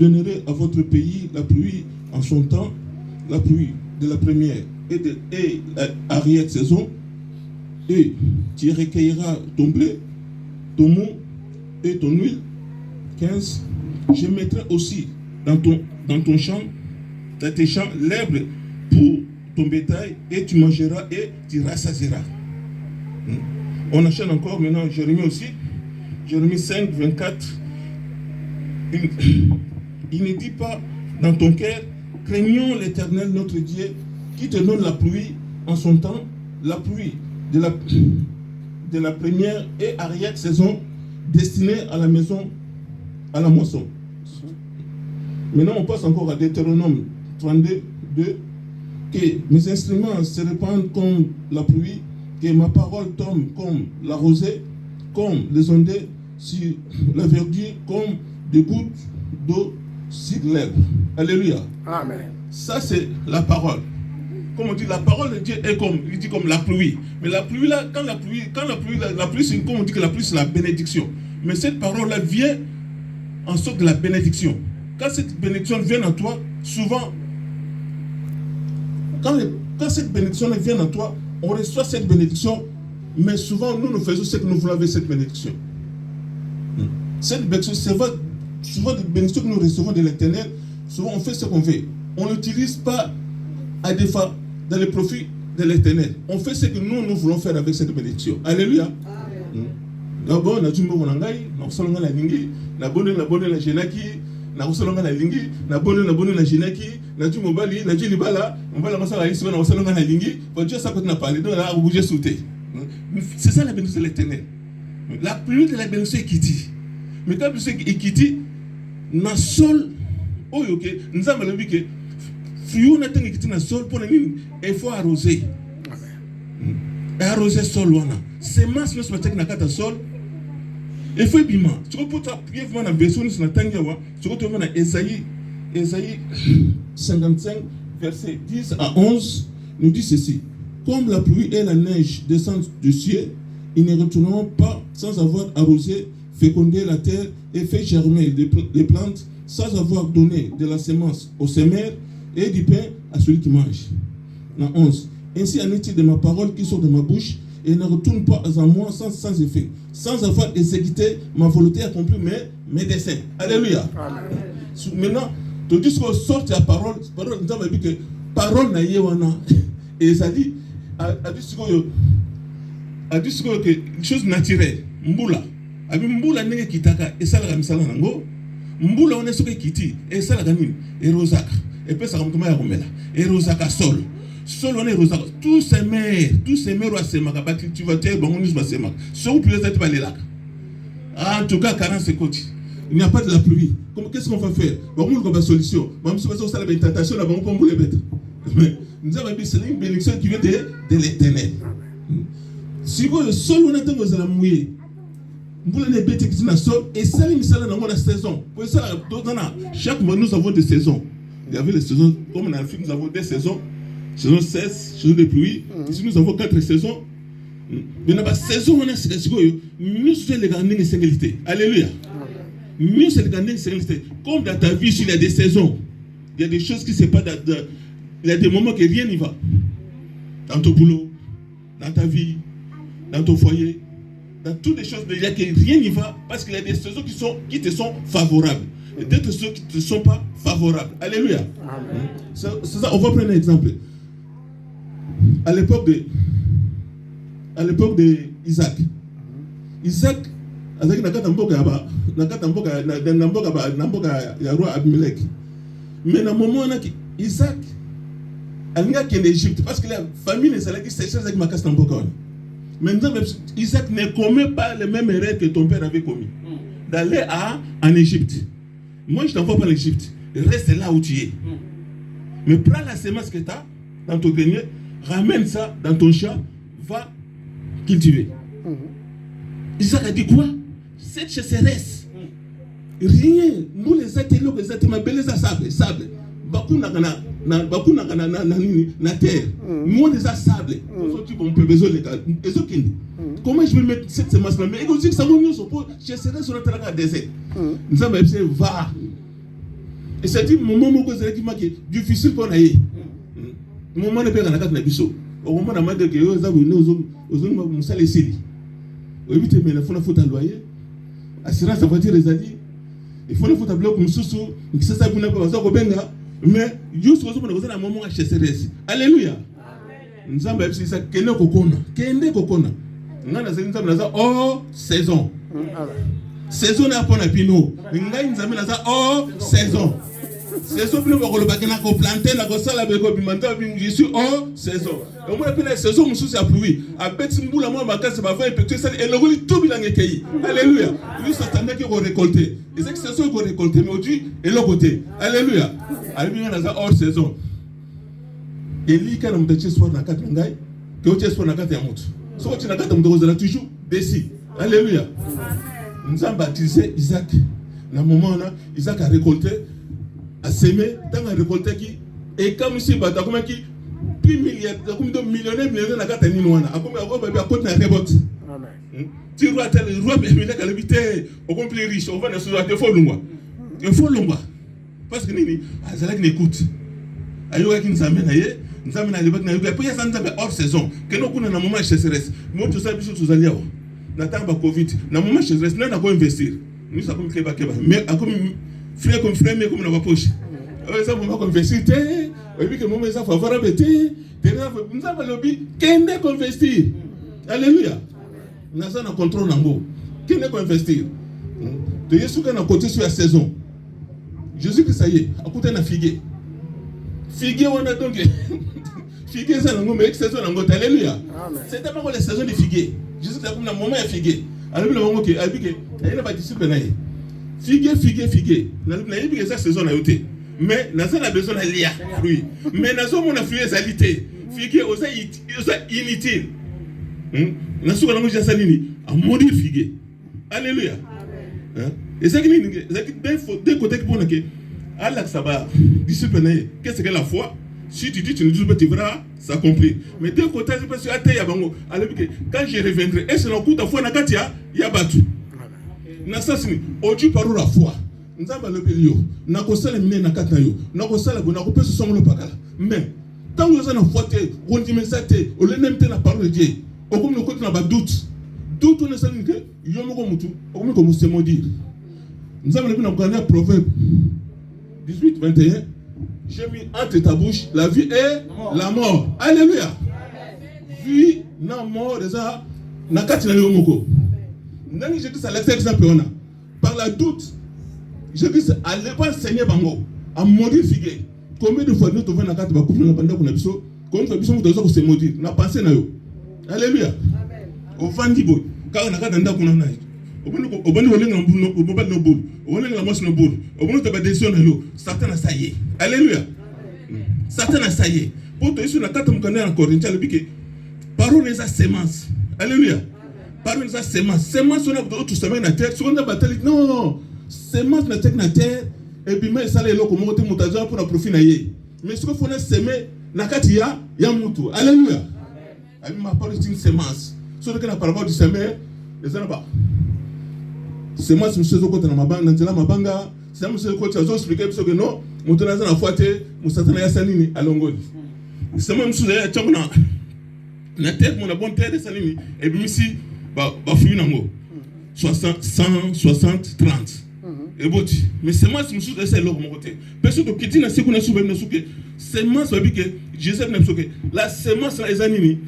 donnerez à votre pays la pluie en son temps, la pluie de la première et arrière-saison, et tu recueilleras ton blé, ton mou et ton huile. 15. Je mettrai aussi dans ton champ, dans tes champs, l'herbe pour ton bétail, et tu mangeras et tu rassasieras. On enchaîne encore maintenant, Jérémie aussi. Jérémie 5, 24. Il ne dit pas dans ton cœur, craignons l'Éternel notre Dieu, qui te donne la pluie en son temps, la pluie de la première et arrière saison, destinée à la maison, à la moisson. Maintenant, on passe encore à Deutéronome 32, 2, que mes instruments se répandent comme la pluie, que ma parole tombe comme la rosée, comme les ondées sur la verdure, comme des gouttes d'eau sur l'herbe. Alléluia. Amen. Ça, c'est la parole. Comme on dit, la parole de Dieu est comme, il dit comme la pluie. Mais la pluie là, la pluie, c'est comme on dit que la pluie, c'est la bénédiction. Mais cette parole-là vient en sorte de la bénédiction. Quand cette bénédiction vient à toi, souvent, quand cette bénédiction vient à toi, on reçoit cette bénédiction, mais souvent, nous faisons ce que nous voulons avec cette bénédiction. Cette bénédiction, c'est souvent des bénédictions que nous recevons de l'Éternel. Souvent, on fait ce qu'on fait. On n'utilise pas à des fins dans le profit de l'Éternel. On fait ce que nous voulons faire avec cette bénédiction. Alléluia. D'abord, on a dit qu'on a la lingi, na bonne la jenaki, na usolonga la lingi, na bonne la jenaki, na du mobali, na du libala, on va la masala ici, na usolonga la lingi. Pour Dieu, ça peut n'a pas. Donc là, vous bougez sauter. C'est ça la bénédiction de l'Éternel. La pluie de la bénédiction est qui dit. Mais quand bénédiction est qui dit, na sol, oh ok, nous avons vu que fuyou na tengi qui na sol pour les il faut arroser. Arroser sol wana. Semence ne se met na kata sol. Il faut bima. Tu peux appuyer vraiment la version sur la tangiawa. Tu peux trouver dans Ésaïe 55 verset 10 à 11 nous dit ceci. Comme la pluie et la neige descendent du ciel, ils ne retourneront pas sans avoir arrosé, fécondé la terre et fait germer les plantes, sans avoir donné de la semence au semeur et du pain à celui qui mange. Dans 11. Ainsi en est-il de ma parole qui sort de ma bouche et ne retourne pas à moi sans effet, sans avoir exécuté ma volonté accomplie mes desseins. Alléluia. Amen. Maintenant, tu dis qu'on sort de la parole, nous avons dit que parole n'a yewana et ça dit a dit que une chose naturelle, mbula. Abi mbula nenge kitaka et ça la misala nango. Mbula on est ce que kiti et ça la gamine et rosaka et puis ça comme comment ya romela et rosaka sol. Sol on est rosaka tous ces mers à semaka ba cultivateur bon on va semaka. Sur plus être pas les lacs. En tout cas 40 secondes. Il n'y a pas de la pluie. Qu'est-ce qu'on va faire? Bon on va solution. Même si ça la tentation là bon comme les bêtes. Mais nous avons dit c'est une bénédiction qui vient de l'Éternel. Si vous le sol on attend vous allez mouiller. Vous les bêtes qui sont dans le sol et ça les misala dans la saison. Pour ça chaque mois nous avons des saisons. Il y avait les saisons comme dans le film nous avons des saisons. Saison 16, saison de pluie. Ici nous avons 4 saisons. Mais dans la saison on a ce que nous sommes les grandes singularités. Alléluia. Nous sommes les grandes singularités. Comme dans ta vie il y a des saisons. Il y a des choses qui se passent il y a des moments que rien n'y va. Dans ton boulot, dans ta vie, dans ton foyer, dans toutes les choses, il y a que rien n'y va parce qu'il y a des saisons qui te sont favorables. Et d'autres choses qui ne te sont pas favorables. Alléluia. Amen. Ça, on va prendre un exemple. À l'époque de Isaac. Isaac, avec Nakatamboka, Yarua Abimelech. Mais dans le moment où Isaac a qui est en Égypte, parce que la famille ne s'est pas séchée avec Makastamboka. Maintenant, Isaac ne commet pas les mêmes erreurs que ton père avait commis. D'aller en Égypte. Moi, je ne t'envoie pas en Égypte. Reste là où tu es. Mais prends la semence que tu as dans ton grenier, ramène ça dans ton champ, va cultiver. Isaac a dit quoi? Cette chasseresse. Rien. Nous les ateliers, les ateliers, les sable. Bakuna na terre. Nous on les a sable. On peut besoin les gars. Comment je vais mettre cette semence là? Mais aussi que ça va nous sur chasseresse sur le terrain désert. Nous avons va. Et c'est dit moment moko zaki maki difficile pour naïe. Moment ne peut pas na biso. Au moment na mande que yo za bino ozo musale sili. Obite mais la fona fota loyer. Assurance voiture ezali. Il faut le fota bloc mususu, ngisa sa buna ko za ko benga, mais juste ozo mona kozana moment chez CRS. Alléluia. Nzamba ebisi sa kende kokona. Kende kokona. Ngana zeli nzamba za saison. Saison na pona pino. Ngai nzambe na za saison. Saison pino ko lobaki na ko planter na ko sala be ko bimanta bi je suis saison. Au moins pina saison mususu ya pluie. A beti mbula mo makasi ba va effectuer ça et le rôle tout bilan ekei. Alléluia. Lui s'attendait que ko récolter. Et c'est que saison ko récolter mais aujourd'hui et l'autre côté. Alléluia. Alléluia na za saison. Eli kana mutache soir na kati ngai. Que oche soir na kati ya mutu. So oche na kati mutoko zala toujours décis. Alléluia. Nous avons baptisé Isaac. Dans le moment là, Isaac a récolté, a sémé, tant a récolté qui, et comme si bata comme qui, plus milliardaire, comme de millionnaire na kata ni noana, a comme a côté na rebot. Amen. Tu roi tel roi mais na kalibité, au complet riche, on va na souza te faut longwa. Il faut longwa. Parce que nini, azala qui n'écoute. Ayo ki nzambe na ye, nzambe na lebak na yuga, puis ça nzambe hors saison. Que no kuna na moment chez CRS. Moi tout ça biso tuzali yawo. N'attends pas Covid. Na moment chez CRS, n'a pas investir. Nous ça comme keba. Mais comme frère mais comme na ba poche. Ça pour moi investir. Et puis que moment ça favorable té. Nous avons lobby kende investir. Alléluia. Nous ça na contrôle nango. Kende investir. De Yesu kana côté sur la saison. Jésus que ça y est, à côté na figuier. Figuier on a donc figuier ça nango mais saison nango. Alléluia. C'était pas la saison de figuier. Jésus a comme un moment à figuer. Alors le moment que il y a pas disciple na ye. Figuer. Na ye ça saison na yoté. Mais na ça a besoin de lire fruit. Mais na so mon fruit salité. Figuer osa inutile. Na so kana moja sanini a mourir figuer. Alléluia. Et ça qui d'un côté qui pour que Allah sabba disciple na ye. Qu'est-ce que la foi? Si tu dis tu ne dis pas, tu verras, ça compris. Mais d'un côté, je pense que quand je reviendrai, et c'est le coup de foi, il y a battu. Nassasini, oju paru la foi. Nzamba le pelio, nakosala mine nakata yo, nakosala go nakopé ce son le pakala. Mais tant que vous en foité, on dit mais ça té, on l'emte la parole de Dieu. Au comme le côté na ba doute. Doute on est salin que yomoko mutu, au comme se maudire. Nzamba le na proverbe 18-21. J'ai mis entre ta bouche la vie et la mort. Alléluia. Vie, non, mort, déjà, n'a qu'à tirer au moko. N'ani je dis ça l'exemple on a. Par la doute, je dis à l'époque Seigneur bango, à mourir figuer. Combien de fois nous trouvons na carte ba couple na banda ko na biso, quand nous biso muto ko se maudire, na penser na yo. Alléluia. Au vandi boy, quand na carte nda ko na yo. Obani olenga mbuno, oboba no bol. Olenga la mos no bol. Obono te ba décision na yo. Satan a ça y est. Alléluia. Satan a ça y est. Pour te sur la carte mukana encore, il le bique. Parole les sémence. Alléluia. Parole les sémence. Sémence on a tout semaine na terre, sur on a bataille. Non. Sémence na terre na terre et puis mais ça les loko mo te mutaza pour na profit na ye. Mais ce que faut na semer na kati ya mutu. Alléluia. Amen. Ma parole c'est une sémence. Sur que la parole du semer, les en bas. C'est moi, monsieur Zoko, na mabanga, c'est monsieur Zoko, tu as expliqué que non, mon tenaza na foité, mon satana ya sanini, à Longoli. C'est moi, monsieur Zaya, tchangona, na tête, mon bonne terre de sanini, et puis ici, bah, fouille nango, 60, 100, 60, 30. Et bon, mais c'est moi, monsieur Zaya, c'est l'autre, mon côté. Personne qui dit, c'est qu'on a souvent une soupe, c'est moi, c'est que Jésus n'a pas la semence, la sanini,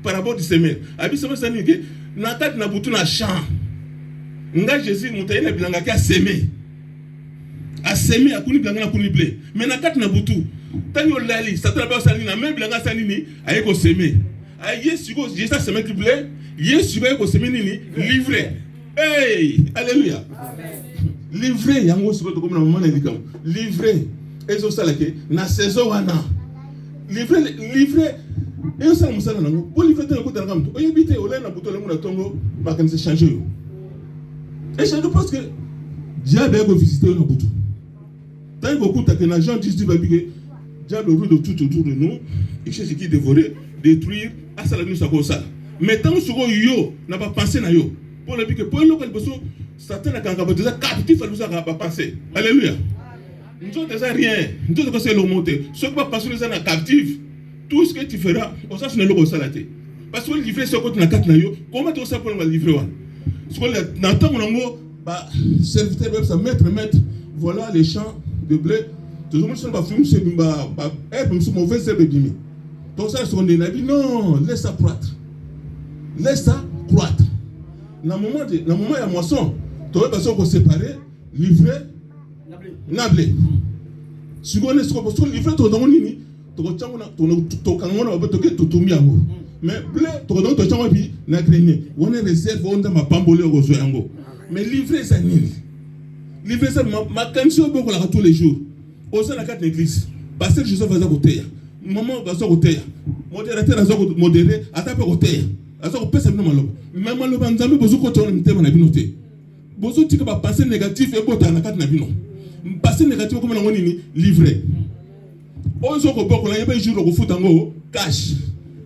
par rapport du semer. Abi, c'est moi, sanini, que na tête, na bouton, na champ. Nga Jésus mutaina bilanga ki a semé akuni bilanga na kuni blé mais na kati na butu tanyo lali satana ba sali na même bilanga sali ni aye ko semé aye Jésus ko Jésus semé ki blé Jésus ba ko semé nini livré. Hey, alléluia. Livré yango siko to comme na moment na dikam livré ezo sala ke na saison wana livré et ça musala nango pour livrer te ko tanga mto oyebite olena butu le muna tongo ba kan se changer yo. Et je pense que diable a visité nos bouts. Tant beaucoup de gens disent que diable roule de tout autour de nous, il cherche qui dévorer, détruire, à ça la nuit ça comme ça. Mais tant que yo n'a pas pensé na yo, pour le dire que pour le local besoin, Satan a quand même déjà captif à nous à pas penser. Alléluia. Nous sommes déjà rien. Nous sommes déjà remonter. Ce qui va passer les années captives, tout ce que tu feras, on s'en fout de l'eau salaté. Parce que le livret, c'est quoi tu n'as qu'à comment tu sais pour le livrer? Parce que dans le temps, on a serviteur, ça maître, voilà les champs de blé. Tout le monde se va fumer, c'est mauvais, c'est bébé. Donc ça, c'est ce qu'on dit. Non, laisse ça croître. Laisse ça croître. Dans le moment, il y a moisson. Tu vas passer au séparer, livrer, nablé. Si on est sur le livret, tu vas dans nini, tu vas mais blé, tu vas dans ton champ, puis na grenier. On est réserve, on a ma pambolé au zoyango. Mais livrer ça nini. Livrer ça, ma cantion beaucoup là tous les jours. Au sein de la carte d'église, pasteur Joseph va à côté. Maman va à côté. Modérateur va à modérer, attaque à côté. Alors, on peut s'appeler Malo. Mais Malo, on a besoin de temps de temps noté. Besoin de passer négatif et botter à la carte nabino. Passer négatif comme on a livré. On se comprend qu'on a un jour au foot en haut, cash.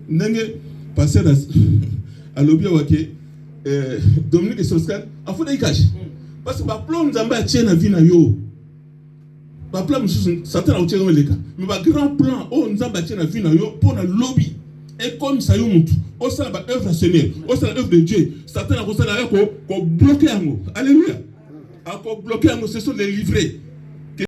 N'engé passer à l'objet waké Dominique Strauss-Kahn, en fait des cash. Parce que ma plan d'amba tient la vie na yo. Ma plan certains ont tiré les cas. Mais ma grand plan, on nous a bâti la vie na yo pour le lobby. Et comme ça, on s'en va œuvre Seigneur, on s'en œuvre de Dieu. Certains ont bloqué en haut. Alléluia. Encore bloqué en haut, ce sont les livrés.